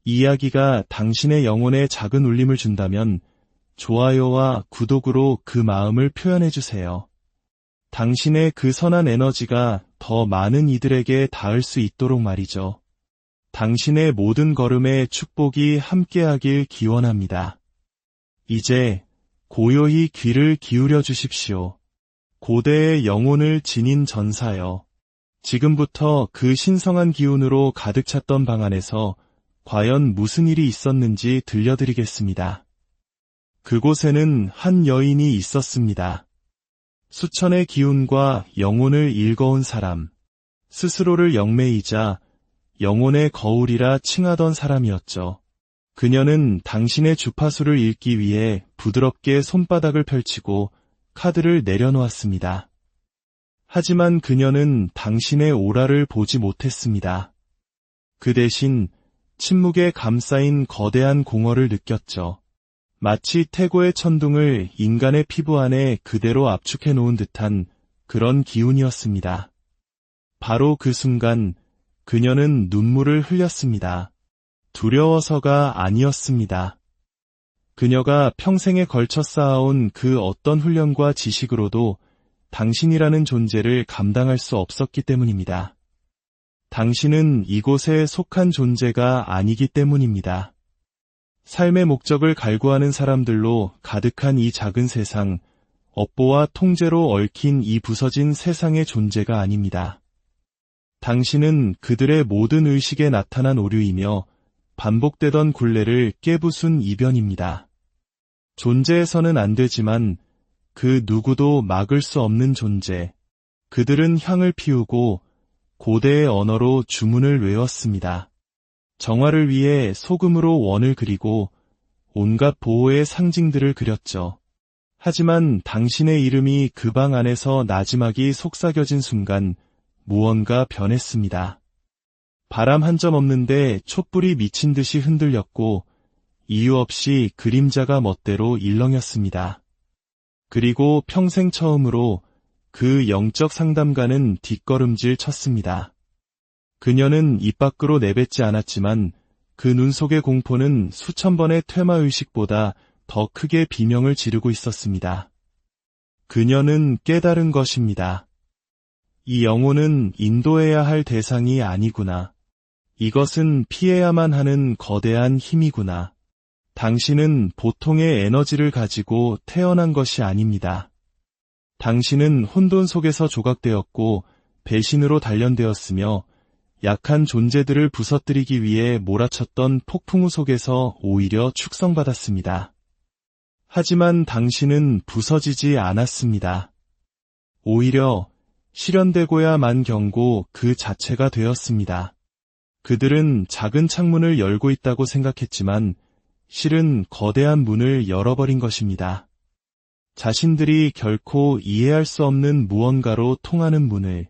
이 이야기가 당신의 영혼에 작은 울림을 준다면 좋아요와 구독으로 그 마음을 표현해주세요. 당신의 그 선한 에너지가 더 많은 이들에게 닿을 수 있도록 말이죠. 당신의 모든 걸음에 축복이 함께하길 기원합니다. 이제 고요히 귀를 기울여 주십시오. 고대의 영혼을 지닌 전사여. 지금부터 그 신성한 기운으로 가득 찼던 방 안에서 과연 무슨 일이 있었는지 들려드리겠습니다. 그곳에는 한 여인이 있었습니다. 수천의 기운과 영혼을 일궈온 사람, 스스로를 영매이자 영혼의 거울이라 칭하던 사람이었죠. 그녀는 당신의 주파수를 읽기 위해 부드럽게 손바닥을 펼치고 카드를 내려놓았습니다. 하지만 그녀는 당신의 오라를 보지 못했습니다. 그 대신 침묵에 감싸인 거대한 공허를 느꼈죠. 마치 태고의 천둥을 인간의 피부 안에 그대로 압축해 놓은 듯한 그런 기운이었습니다. 바로 그 순간 그녀는 눈물을 흘렸습니다. 두려워서가 아니었습니다. 그녀가 평생에 걸쳐 쌓아온 그 어떤 훈련과 지식으로도 당신이라는 존재를 감당할 수 없었기 때문입니다. 당신은 이곳에 속한 존재가 아니기 때문입니다. 삶의 목적을 갈구하는 사람들로 가득한 이 작은 세상, 업보와 통제로 얽힌 이 부서진 세상의 존재가 아닙니다. 당신은 그들의 모든 의식에 나타난 오류이며 반복되던 굴레를 깨부순 이변입니다. 존재해서는 안 되지만 그 누구도 막을 수 없는 존재. 그들은 향을 피우고 고대의 언어로 주문을 외웠습니다. 정화를 위해 소금으로 원을 그리고 온갖 보호의 상징들을 그렸죠. 하지만 당신의 이름이 그 방 안에서 나지막이 속삭여진 순간 무언가 변했습니다. 바람 한 점 없는데 촛불이 미친 듯이 흔들렸고 이유 없이 그림자가 멋대로 일렁였습니다. 그리고 평생 처음으로 그 영적 상담가는 뒷걸음질 쳤습니다. 그녀는 입 밖으로 내뱉지 않았지만 그 눈 속의 공포는 수천 번의 퇴마의식보다 더 크게 비명을 지르고 있었습니다. 그녀는 깨달은 것입니다. 이 영혼은 인도해야 할 대상이 아니구나. 이것은 피해야만 하는 거대한 힘이구나. 당신은 보통의 에너지를 가지고 태어난 것이 아닙니다. 당신은 혼돈 속에서 조각되었고 배신으로 단련되었으며 약한 존재들을 부서뜨리기 위해 몰아쳤던 폭풍우 속에서 오히려 축성받았습니다. 하지만 당신은 부서지지 않았습니다. 오히려 실현되고야만 경고 그 자체가 되었습니다. 그들은 작은 창문을 열고 있다고 생각했지만 실은 거대한 문을 열어버린 것입니다. 자신들이 결코 이해할 수 없는 무언가로 통하는 문을.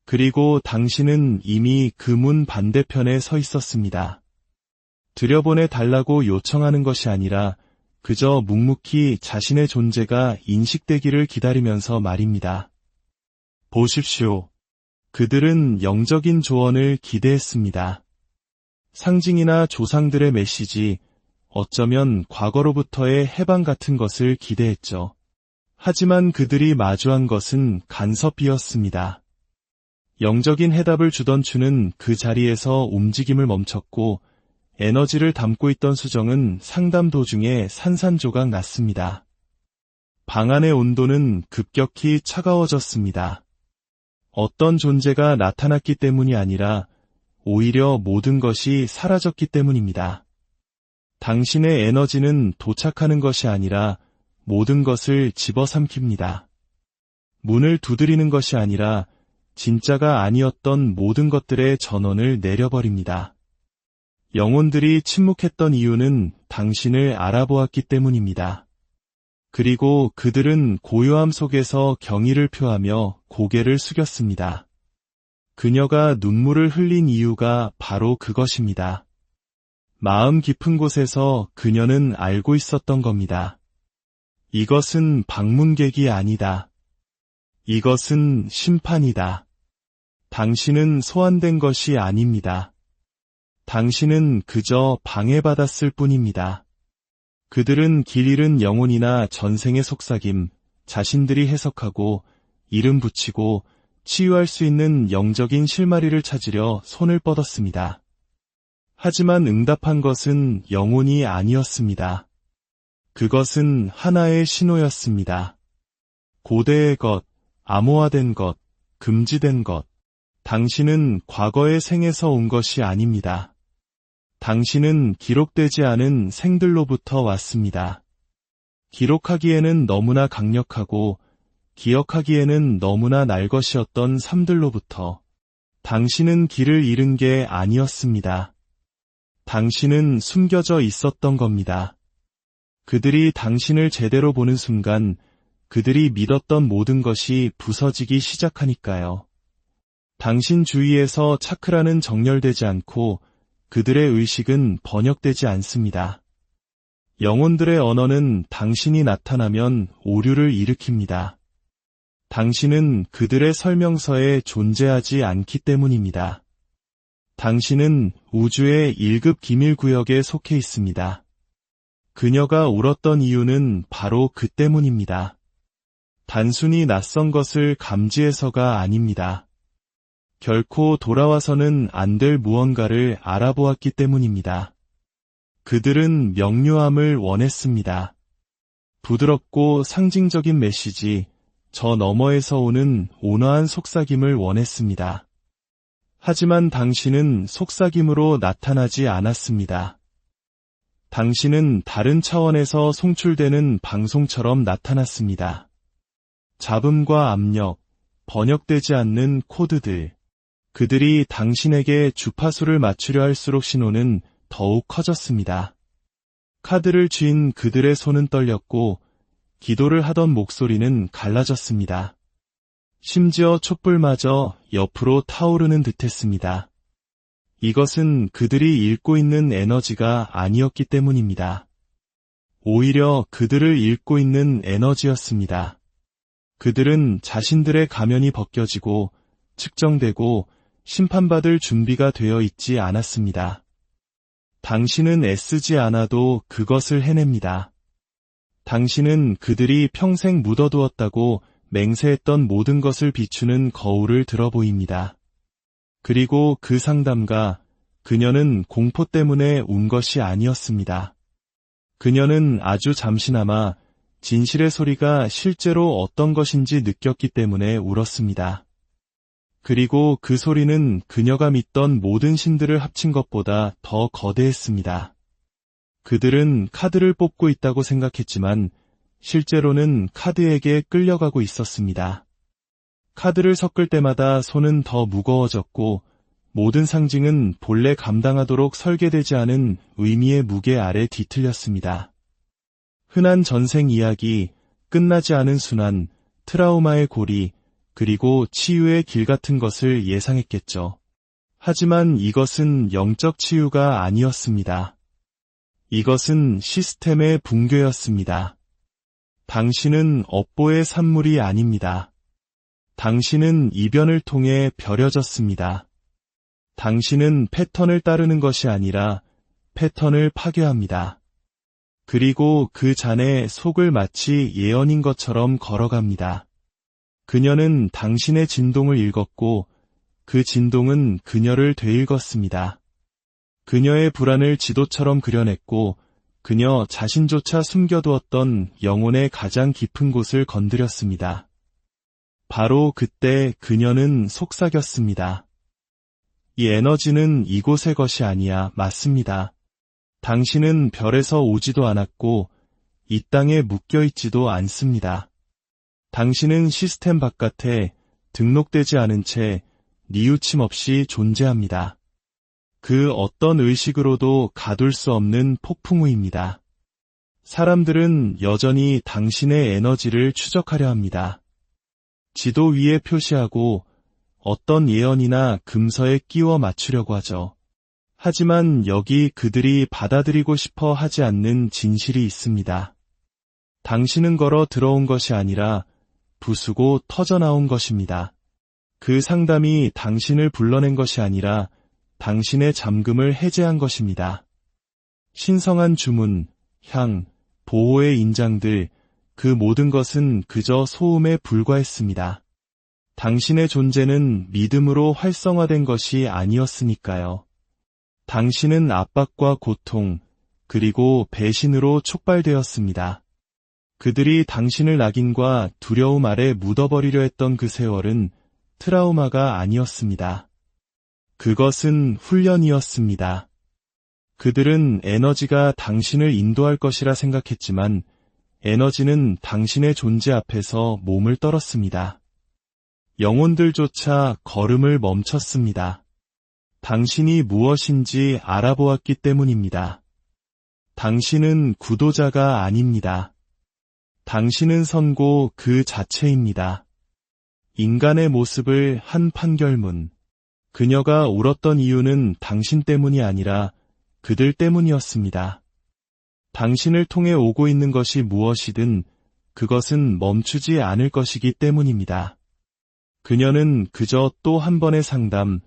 그리고 당신은 이미 그 문 반대편에 서 있었습니다. 들여보내 달라고 요청하는 것이 아니라 그저 묵묵히 자신의 존재가 인식되기를 기다리면서 말입니다. 보십시오. 그들은 영적인 조언을 기대했습니다. 상징이나 조상들의 메시지, 어쩌면 과거로부터의 해방 같은 것을 기대했죠. 하지만 그들이 마주한 것은 간섭이었습니다. 영적인 해답을 주던 추는 그 자리에서 움직임을 멈췄고 에너지를 담고 있던 수정은 상담 도중에 산산조각 났습니다. 방 안의 온도는 급격히 차가워졌습니다. 어떤 존재가 나타났기 때문이 아니라 오히려 모든 것이 사라졌기 때문입니다. 당신의 에너지는 도착하는 것이 아니라 모든 것을 집어삼킵니다. 문을 두드리는 것이 아니라 진짜가 아니었던 모든 것들의 전원을 내려버립니다. 영혼들이 침묵했던 이유는 당신을 알아보았기 때문입니다. 그리고 그들은 고요함 속에서 경의를 표하며 고개를 숙였습니다. 그녀가 눈물을 흘린 이유가 바로 그것입니다. 마음 깊은 곳에서 그녀는 알고 있었던 겁니다. 이것은 방문객이 아니다. 이것은 심판이다. 당신은 소환된 것이 아닙니다. 당신은 그저 방해받았을 뿐입니다. 그들은 길 잃은 영혼이나 전생의 속삭임, 자신들이 해석하고 이름 붙이고 치유할 수 있는 영적인 실마리를 찾으려 손을 뻗었습니다. 하지만 응답한 것은 영혼이 아니었습니다. 그것은 하나의 신호였습니다. 고대의 것, 암호화된 것, 금지된 것. 당신은 과거의 생에서 온 것이 아닙니다. 당신은 기록되지 않은 생들로부터 왔습니다. 기록하기에는 너무나 강력하고 기억하기에는 너무나 날 것이었던 삶들로부터. 당신은 길을 잃은 게 아니었습니다. 당신은 숨겨져 있었던 겁니다. 그들이 당신을 제대로 보는 순간 그들이 믿었던 모든 것이 부서지기 시작하니까요. 당신 주위에서 차크라는 정렬되지 않고 그들의 의식은 번역되지 않습니다. 영혼들의 언어는 당신이 나타나면 오류를 일으킵니다. 당신은 그들의 설명서에 존재하지 않기 때문입니다. 당신은 우주의 1급 기밀구역에 속해 있습니다. 그녀가 울었던 이유는 바로 그 때문입니다. 단순히 낯선 것을 감지해서가 아닙니다. 결코 돌아와서는 안 될 무언가를 알아보았기 때문입니다. 그들은 명료함을 원했습니다. 부드럽고 상징적인 메시지, 저 너머에서 오는 온화한 속삭임을 원했습니다. 하지만 당신은 속삭임으로 나타나지 않았습니다. 당신은 다른 차원에서 송출되는 방송처럼 나타났습니다. 잡음과 압력, 번역되지 않는 코드들. 그들이 당신에게 주파수를 맞추려 할수록 신호는 더욱 커졌습니다. 카드를 쥔 그들의 손은 떨렸고 기도를 하던 목소리는 갈라졌습니다. 심지어 촛불마저 옆으로 타오르는 듯했습니다. 이것은 그들이 읽고 있는 에너지가 아니었기 때문입니다. 오히려 그들을 읽고 있는 에너지였습니다. 그들은 자신들의 가면이 벗겨지고 측정되고 심판받을 준비가 되어 있지 않았습니다. 당신은 애쓰지 않아도 그것을 해냅니다. 당신은 그들이 평생 묻어두었다고 맹세했던 모든 것을 비추는 거울을 들어 보입니다. 그리고 그 상담가, 그녀는 공포 때문에 운 것이 아니었습니다. 그녀는 아주 잠시나마 진실의 소리가 실제로 어떤 것인지 느꼈기 때문에 울었습니다. 그리고 그 소리는 그녀가 믿던 모든 신들을 합친 것보다 더 거대했습니다. 그들은 카드를 뽑고 있다고 생각했지만 실제로는 카드에게 끌려가고 있었습니다. 카드를 섞을 때마다 손은 더 무거워졌고 모든 상징은 본래 감당하도록 설계되지 않은 의미의 무게 아래 뒤틀렸습니다. 흔한 전생 이야기, 끝나지 않은 순환, 트라우마의 고리, 그리고 치유의 길 같은 것을 예상했겠죠. 하지만 이것은 영적 치유가 아니었습니다. 이것은 시스템의 붕괴였습니다. 당신은 업보의 산물이 아닙니다. 당신은 이변을 통해 벼려졌습니다. 당신은 패턴을 따르는 것이 아니라 패턴을 파괴합니다. 그리고 그 잔의 속을 마치 예언인 것처럼 걸어갑니다. 그녀는 당신의 진동을 읽었고 그 진동은 그녀를 되읽었습니다. 그녀의 불안을 지도처럼 그려냈고 그녀 자신조차 숨겨두었던 영혼의 가장 깊은 곳을 건드렸습니다. 바로 그때 그녀는 속삭였습니다. 이 에너지는 이곳의 것이 아니야. 맞습니다. 당신은 별에서 오지도 않았고 이 땅에 묶여있지도 않습니다. 당신은 시스템 바깥에 등록되지 않은 채 뉘우침 없이 존재합니다. 그 어떤 의식으로도 가둘 수 없는 폭풍우입니다. 사람들은 여전히 당신의 에너지를 추적하려 합니다. 지도 위에 표시하고 어떤 예언이나 금서에 끼워 맞추려고 하죠. 하지만 여기 그들이 받아들이고 싶어 하지 않는 진실이 있습니다. 당신은 걸어 들어온 것이 아니라 부수고 터져나온 것입니다. 그 상담이 당신을 불러낸 것이 아니라 당신의 잠금을 해제한 것입니다. 신성한 주문, 향, 보호의 인장들, 그 모든 것은 그저 소음에 불과했습니다. 당신의 존재는 믿음으로 활성화된 것이 아니었으니까요. 당신은 압박과 고통, 그리고 배신으로 촉발되었습니다. 그들이 당신을 낙인과 두려움 아래 묻어버리려 했던 그 세월은 트라우마가 아니었습니다. 그것은 훈련이었습니다. 그들은 에너지가 당신을 인도할 것이라 생각했지만 에너지는 당신의 존재 앞에서 몸을 떨었습니다. 영혼들조차 걸음을 멈췄습니다. 당신이 무엇인지 알아보았기 때문입니다. 당신은 구도자가 아닙니다. 당신은 선고 그 자체입니다. 인간의 모습을 한 판결문. 그녀가 울었던 이유는 당신 때문이 아니라 그들 때문이었습니다. 당신을 통해 오고 있는 것이 무엇이든 그것은 멈추지 않을 것이기 때문입니다. 그녀는 그저 또 한 번의 상담,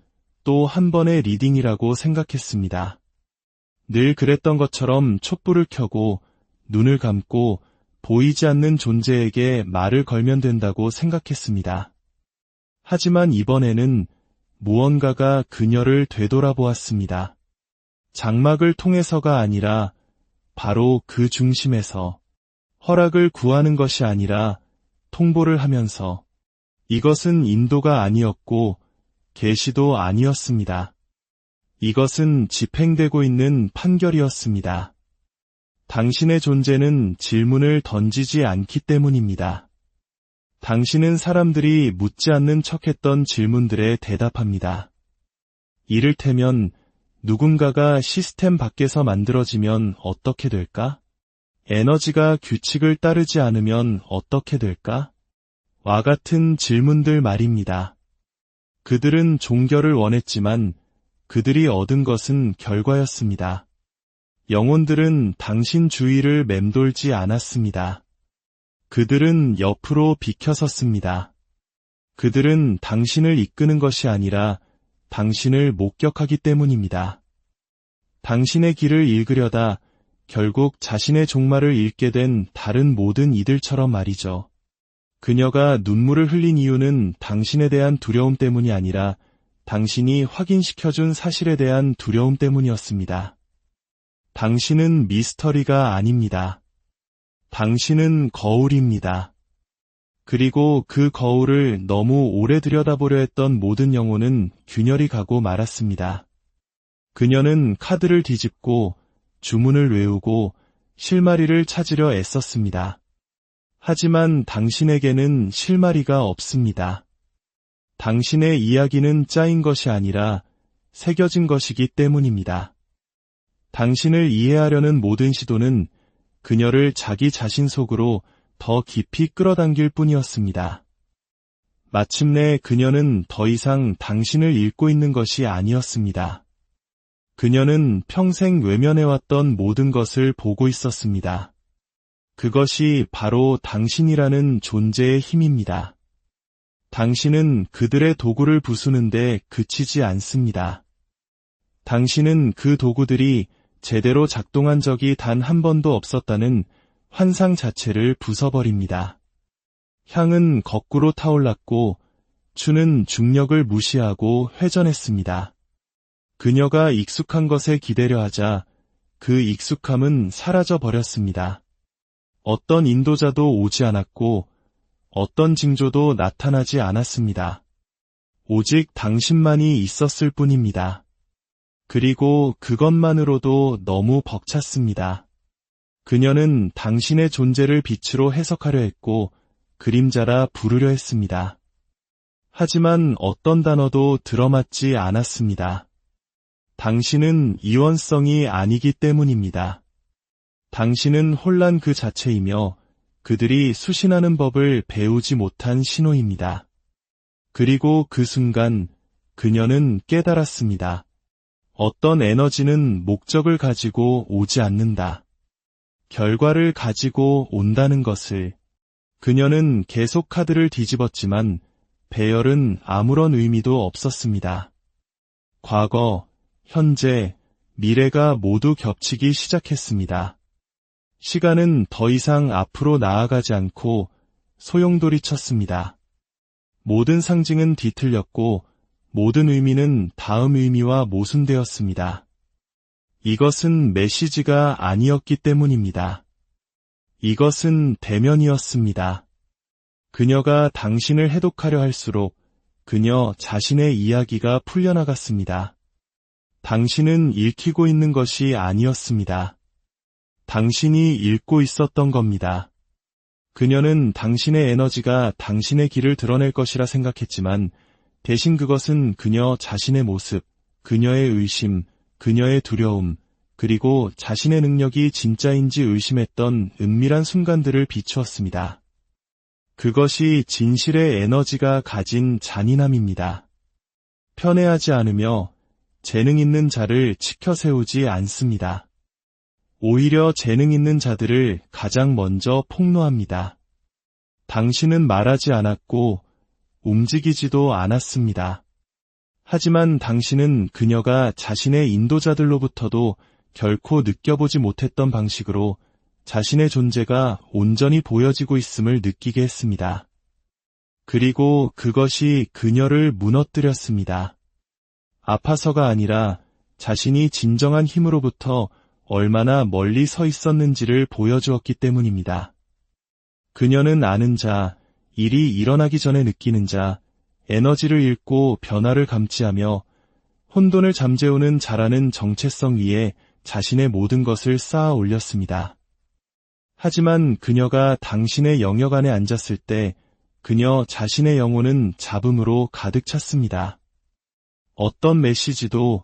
또 한 번의 리딩이라고 생각했습니다. 늘 그랬던 것처럼 촛불을 켜고 눈을 감고 보이지 않는 존재에게 말을 걸면 된다고 생각했습니다. 하지만 이번에는 무언가가 그녀를 되돌아보았습니다. 장막을 통해서가 아니라 바로 그 중심에서 허락을 구하는 것이 아니라 통보를 하면서 이것은 인도가 아니었고 계시도 아니었습니다. 이것은 집행되고 있는 판결이었습니다. 당신의 존재는 질문을 던지지 않기 때문입니다. 당신은 사람들이 묻지 않는 척했던 질문들에 대답합니다. 이를테면 누군가가 시스템 밖에서 만들어지면 어떻게 될까? 에너지가 규칙을 따르지 않으면 어떻게 될까? 와 같은 질문들 말입니다. 그들은 종결을 원했지만 그들이 얻은 것은 결과였습니다. 영혼들은 당신 주위를 맴돌지 않았습니다. 그들은 옆으로 비켜섰습니다. 그들은 당신을 이끄는 것이 아니라 당신을 목격하기 때문입니다. 당신의 길을 읽으려다 결국 자신의 종말을 읽게 된 다른 모든 이들처럼 말이죠. 그녀가 눈물을 흘린 이유는 당신에 대한 두려움 때문이 아니라 당신이 확인시켜준 사실에 대한 두려움 때문이었습니다. 당신은 미스터리가 아닙니다. 당신은 거울입니다. 그리고 그 거울을 너무 오래 들여다보려 했던 모든 영혼은 균열이 가고 말았습니다. 그녀는 카드를 뒤집고 주문을 외우고 실마리를 찾으려 애썼습니다. 하지만 당신에게는 실마리가 없습니다. 당신의 이야기는 짜인 것이 아니라 새겨진 것이기 때문입니다. 당신을 이해하려는 모든 시도는 그녀를 자기 자신 속으로 더 깊이 끌어당길 뿐이었습니다. 마침내 그녀는 더 이상 당신을 읽고 있는 것이 아니었습니다. 그녀는 평생 외면해왔던 모든 것을 보고 있었습니다. 그것이 바로 당신이라는 존재의 힘입니다. 당신은 그들의 도구를 부수는데 그치지 않습니다. 당신은 그 도구들이 제대로 작동한 적이 단 한 번도 없었다는 환상 자체를 부숴버립니다. 향은 거꾸로 타올랐고 추는 중력을 무시하고 회전했습니다. 그녀가 익숙한 것에 기대려 하자 그 익숙함은 사라져 버렸습니다. 어떤 인도자도 오지 않았고 어떤 징조도 나타나지 않았습니다. 오직 당신만이 있었을 뿐입니다. 그리고 그것만으로도 너무 벅찼습니다. 그녀는 당신의 존재를 빛으로 해석하려 했고 그림자라 부르려 했습니다. 하지만 어떤 단어도 들어맞지 않았습니다. 당신은 이원성이 아니기 때문입니다. 당신은 혼란 그 자체이며 그들이 수신하는 법을 배우지 못한 신호입니다. 그리고 그 순간 그녀는 깨달았습니다. 어떤 에너지는 목적을 가지고 오지 않는다. 결과를 가지고 온다는 것을. 그녀는 계속 카드를 뒤집었지만 배열은 아무런 의미도 없었습니다. 과거, 현재, 미래가 모두 겹치기 시작했습니다. 시간은 더 이상 앞으로 나아가지 않고 소용돌이 쳤습니다. 모든 상징은 뒤틀렸고 모든 의미는 다음 의미와 모순되었습니다. 이것은 메시지가 아니었기 때문입니다. 이것은 대면이었습니다. 그녀가 당신을 해독하려 할수록 그녀 자신의 이야기가 풀려나갔습니다. 당신은 읽히고 있는 것이 아니었습니다. 당신이 읽고 있었던 겁니다. 그녀는 당신의 에너지가 당신의 길을 드러낼 것이라 생각했지만 대신 그것은 그녀 자신의 모습, 그녀의 의심, 그녀의 두려움, 그리고 자신의 능력이 진짜인지 의심했던 은밀한 순간들을 비추었습니다. 그것이 진실의 에너지가 가진 잔인함입니다. 편애하지 않으며 재능 있는 자를 치켜 세우지 않습니다. 오히려 재능 있는 자들을 가장 먼저 폭로합니다. 당신은 말하지 않았고 움직이지도 않았습니다. 하지만 당신은 그녀가 자신의 인도자들로부터도 결코 느껴보지 못했던 방식으로 자신의 존재가 온전히 보여지고 있음을 느끼게 했습니다. 그리고 그것이 그녀를 무너뜨렸습니다. 아파서가 아니라 자신이 진정한 힘으로부터 얼마나 멀리 서 있었는지를 보여주었기 때문입니다. 그녀는 아는 자, 일이 일어나기 전에 느끼는 자, 에너지를 읽고 변화를 감지하며 혼돈을 잠재우는 자라는 정체성 위에 자신의 모든 것을 쌓아 올렸습니다. 하지만 그녀가 당신의 영역 안에 앉았을 때 그녀 자신의 영혼은 잡음으로 가득 찼습니다. 어떤 메시지도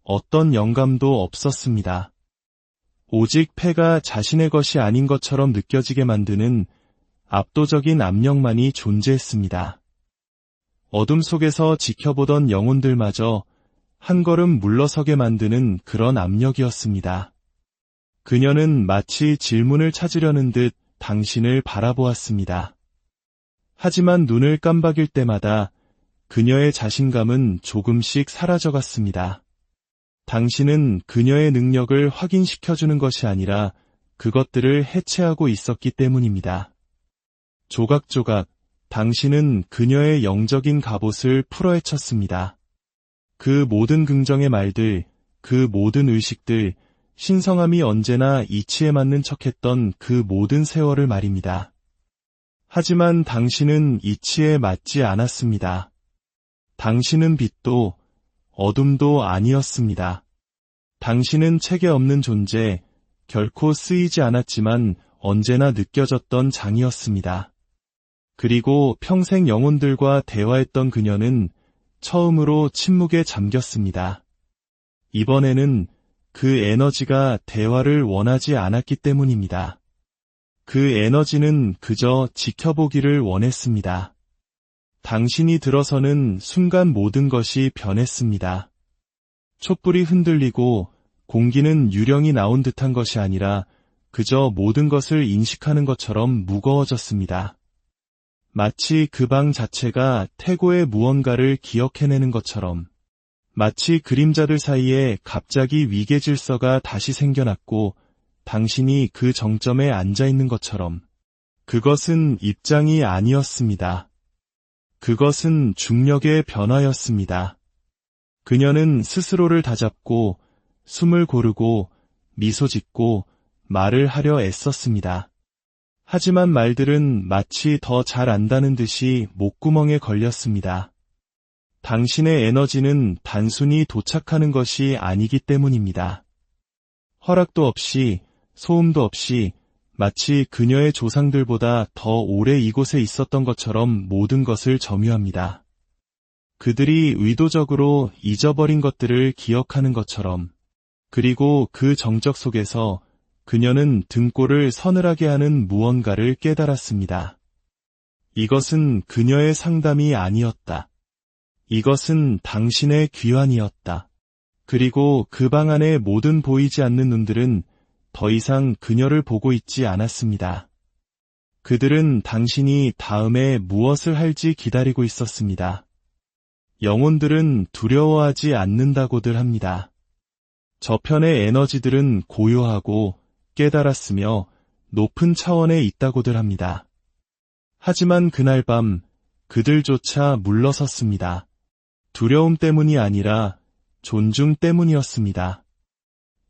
어떤 영감도 없었습니다. 오직 패가 자신의 것이 아닌 것처럼 느껴지게 만드는 압도적인 압력만이 존재했습니다. 어둠 속에서 지켜보던 영혼들마저 한 걸음 물러서게 만드는 그런 압력이었습니다. 그녀는 마치 질문을 찾으려는 듯 당신을 바라보았습니다. 하지만 눈을 깜박일 때마다 그녀의 자신감은 조금씩 사라져갔습니다. 당신은 그녀의 능력을 확인시켜주는 것이 아니라 그것들을 해체하고 있었기 때문입니다. 조각조각 당신은 그녀의 영적인 갑옷을 풀어헤쳤습니다. 그 모든 긍정의 말들, 그 모든 의식들, 신성함이 언제나 이치에 맞는 척했던 그 모든 세월을 말입니다. 하지만 당신은 이치에 맞지 않았습니다. 당신은 빛도 어둠도 아니었습니다. 당신은 책에 없는 존재, 결코 쓰이지 않았지만 언제나 느껴졌던 장이었습니다. 그리고 평생 영혼들과 대화했던 그녀는 처음으로 침묵에 잠겼습니다. 이번에는 그 에너지가 대화를 원하지 않았기 때문입니다. 그 에너지는 그저 지켜보기를 원했습니다. 당신이 들어서는 순간 모든 것이 변했습니다. 촛불이 흔들리고 공기는 유령이 나온 듯한 것이 아니라 그저 모든 것을 인식하는 것처럼 무거워졌습니다. 마치 그 방 자체가 태고의 무언가를 기억해내는 것처럼, 마치 그림자들 사이에 갑자기 위계 질서가 다시 생겨났고 당신이 그 정점에 앉아 있는 것처럼. 그것은 입장이 아니었습니다. 그것은 중력의 변화였습니다. 그녀는 스스로를 다잡고 숨을 고르고 미소 짓고 말을 하려 애썼습니다. 하지만 말들은 마치 더 잘 안다는 듯이 목구멍에 걸렸습니다. 당신의 에너지는 단순히 도착하는 것이 아니기 때문입니다. 허락도 없이, 소음도 없이, 마치 그녀의 조상들보다 더 오래 이곳에 있었던 것처럼 모든 것을 점유합니다. 그들이 의도적으로 잊어버린 것들을 기억하는 것처럼. 그리고 그 정적 속에서 그녀는 등골을 서늘하게 하는 무언가를 깨달았습니다. 이것은 그녀의 상담이 아니었다. 이것은 당신의 귀환이었다. 그리고 그 방 안의 모든 보이지 않는 눈들은 더 이상 그녀를 보고 있지 않았습니다. 그들은 당신이 다음에 무엇을 할지 기다리고 있었습니다. 영혼들은 두려워하지 않는다고들 합니다. 저편의 에너지들은 고요하고 깨달았으며 높은 차원에 있다고들 합니다. 하지만 그날 밤 그들조차 물러섰습니다. 두려움 때문이 아니라 존중 때문이었습니다.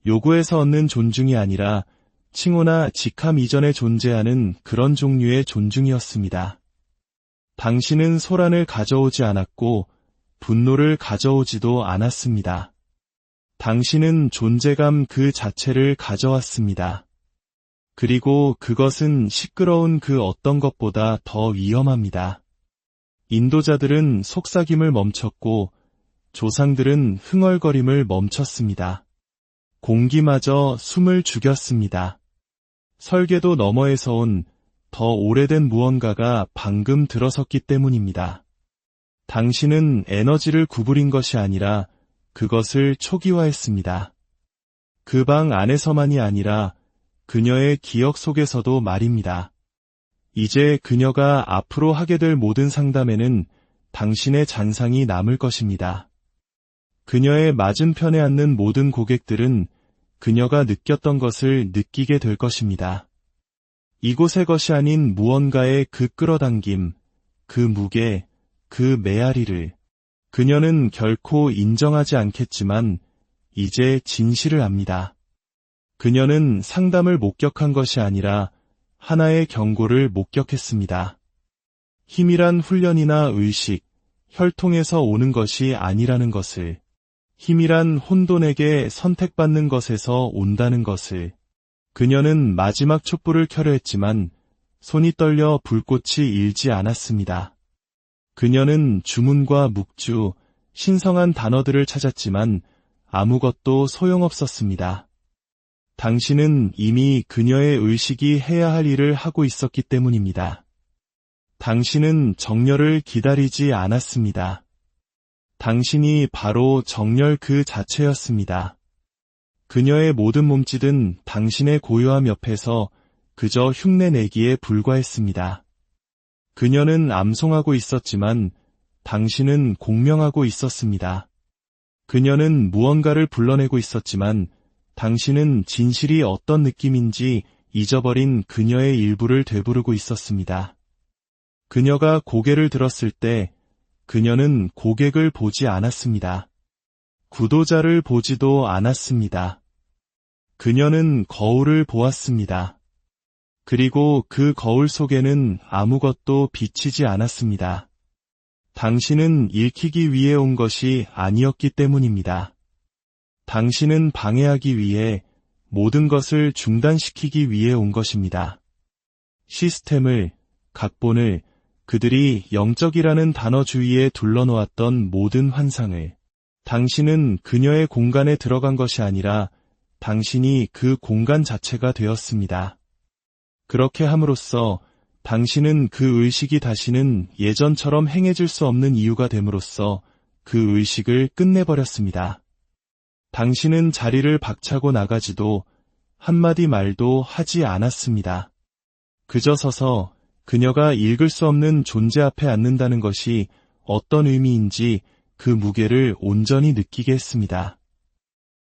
요구에서 얻는 존중이 아니라 칭호나 직함 이전에 존재하는 그런 종류의 존중이었습니다. 당신은 소란을 가져오지 않았고 분노를 가져오지도 않았습니다. 당신은 존재감 그 자체를 가져왔습니다. 그리고 그것은 시끄러운 그 어떤 것보다 더 위험합니다. 인도자들은 속삭임을 멈췄고 조상들은 흥얼거림을 멈췄습니다. 공기마저 숨을 죽였습니다. 설계도 너머에서 온 더 오래된 무언가가 방금 들어섰기 때문입니다. 당신은 에너지를 구부린 것이 아니라 그것을 초기화했습니다. 그 방 안에서만이 아니라 그녀의 기억 속에서도 말입니다. 이제 그녀가 앞으로 하게 될 모든 상담에는 당신의 잔상이 남을 것입니다. 그녀의 맞은편에 앉는 모든 고객들은 그녀가 느꼈던 것을 느끼게 될 것입니다. 이곳의 것이 아닌 무언가의 그 끌어당김, 그 무게, 그 메아리를 그녀는 결코 인정하지 않겠지만 이제 진실을 압니다. 그녀는 상담을 목격한 것이 아니라 하나의 경고를 목격했습니다. 힘이란 훈련이나 의식, 혈통에서 오는 것이 아니라는 것을, 힘이란 혼돈에게 선택받는 것에서 온다는 것을, 그녀는 마지막 촛불을 켜려 했지만 손이 떨려 불꽃이 일지 않았습니다. 그녀는 주문과 묵주, 신성한 단어들을 찾았지만 아무것도 소용없었습니다. 당신은 이미 그녀의 의식이 해야 할 일을 하고 있었기 때문입니다. 당신은 정렬을 기다리지 않았습니다. 당신이 바로 정렬 그 자체였습니다. 그녀의 모든 몸짓은 당신의 고요함 옆에서 그저 흉내내기에 불과했습니다. 그녀는 암송하고 있었지만 당신은 공명하고 있었습니다. 그녀는 무언가를 불러내고 있었지만 당신은 진실이 어떤 느낌인지 잊어버린 그녀의 일부를 되부르고 있었습니다. 그녀가 고개를 들었을 때 그녀는 고객을 보지 않았습니다. 구도자를 보지도 않았습니다. 그녀는 거울을 보았습니다. 그리고 그 거울 속에는 아무것도 비치지 않았습니다. 당신은 읽히기 위해 온 것이 아니었기 때문입니다. 당신은 방해하기 위해 모든 것을 중단시키기 위해 온 것입니다. 시스템을, 각본을, 그들이 영적이라는 단어 주위에 둘러놓았던 모든 환상을, 당신은 그녀의 공간에 들어간 것이 아니라 당신이 그 공간 자체가 되었습니다. 그렇게 함으로써 당신은 그 의식이 다시는 예전처럼 행해질 수 없는 이유가 됨으로써 그 의식을 끝내버렸습니다. 당신은 자리를 박차고 나가지도 한마디 말도 하지 않았습니다. 그저 서서 그녀가 읽을 수 없는 존재 앞에 앉는다는 것이 어떤 의미인지 그 무게를 온전히 느끼게 했습니다.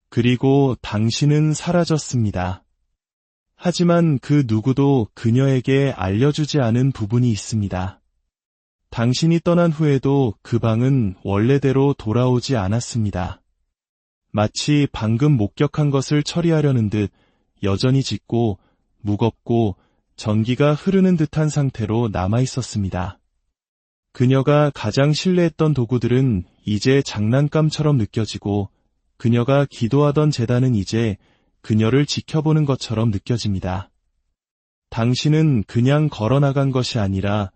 그리고 당신은 사라졌습니다. 하지만 그 누구도 그녀에게 알려주지 않은 부분이 있습니다. 당신이 떠난 후에도 그 방은 원래대로 돌아오지 않았습니다. 마치 방금 목격한 것을 처리하려는 듯 여전히 짙고 무겁고 전기가 흐르는 듯한 상태로 남아있었습니다. 그녀가 가장 신뢰했던 도구들은 이제 장난감처럼 느껴지고 그녀가 기도하던 제단은 이제 그녀를 지켜보는 것처럼 느껴집니다. 당신은 그냥 걸어나간 것이 아니라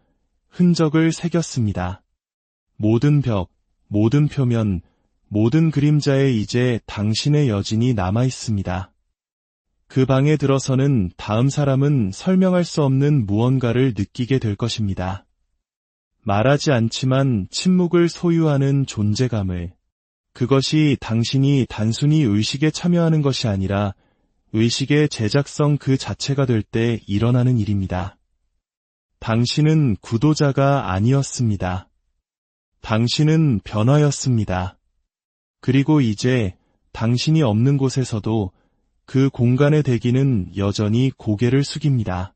흔적을 새겼습니다. 모든 벽, 모든 표면, 모든 그림자에 이제 당신의 여진이 남아있습니다. 그 방에 들어서는 다음 사람은 설명할 수 없는 무언가를 느끼게 될 것입니다. 말하지 않지만 침묵을 소유하는 존재감을, 그것이 당신이 단순히 의식에 참여하는 것이 아니라 의식의 제작성 그 자체가 될 때 일어나는 일입니다. 당신은 구도자가 아니었습니다. 당신은 변화였습니다. 그리고 이제 당신이 없는 곳에서도 그 공간의 대기는 여전히 고개를 숙입니다.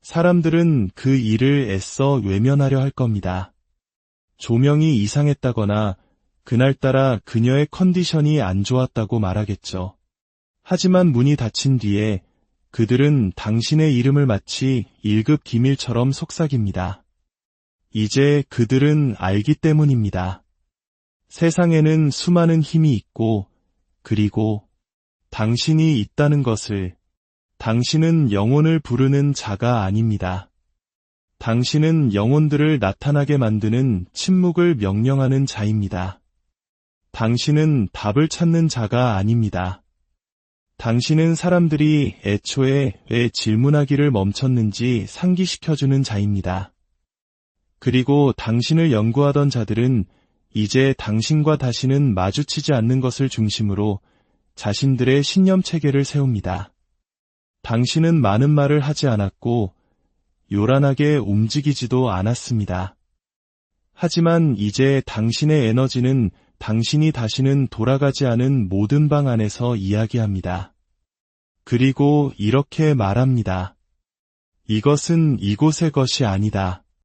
사람들은 그 일을 애써 외면하려 할 겁니다. 조명이 이상했다거나 그날따라 그녀의 컨디션이 안 좋았다고 말하겠죠. 하지만 문이 닫힌 뒤에 그들은 당신의 이름을 마치 1급 기밀처럼 속삭입니다. 이제 그들은 알기 때문입니다. 세상에는 수많은 힘이 있고, 그리고 당신이 있다는 것을. 당신은 영혼을 부르는 자가 아닙니다. 당신은 영혼들을 나타나게 만드는 침묵을 명령하는 자입니다. 당신은 답을 찾는 자가 아닙니다. 당신은 사람들이 애초에 왜 질문하기를 멈췄는지 상기시켜주는 자입니다. 그리고 당신을 연구하던 자들은 이제 당신과 다시는 마주치지 않는 것을 중심으로 자신들의 신념 체계를 세웁니다. 당신은 많은 말을 하지 않았고 요란하게 움직이지도 않았습니다. 하지만 이제 당신의 에너지는 당신이 다시는 돌아가지 않은 모든 방 안에서 이야기합니다. 그리고 이렇게 말합니다. 이것은 이곳의 것이 아니다.